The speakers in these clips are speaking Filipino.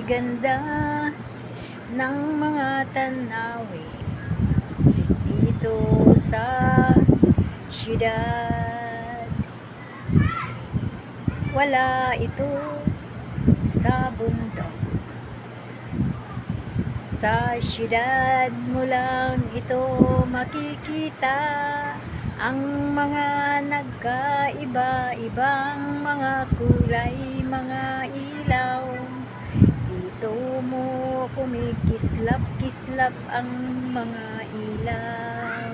ganda ng mga tanawin dito sa siyudad. Wala ito sa bundok. Sa siyudad mo lang ito makikita, ang mga nagkaiba-ibang mga kulay, mga ilaw. Dito mo kumikislap-kislap ang mga ilaw.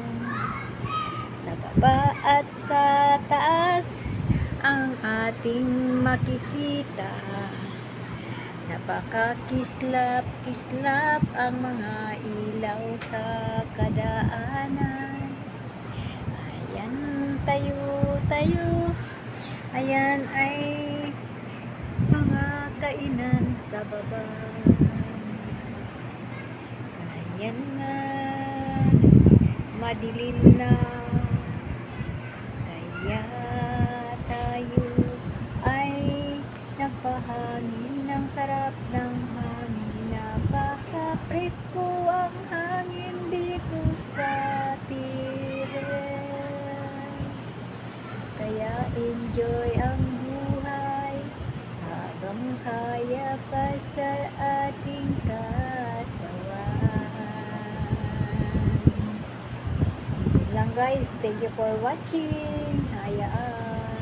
Sa baba at sa taas ang ating makikita, napakakislap-kislap ang mga ilaw sa kadaanan. Ayan, tayo. Ayan ay mga kainan sa baba. Ayan nga, madilim na. Kaya tayo ay nagpahangin, ang sarap ng hangin, napaka-presko ang hangin dito sa terrace. Kaya enjoy ang buhay habang kaya pa sa ating katawan. Yun lang guys, thank you for watching.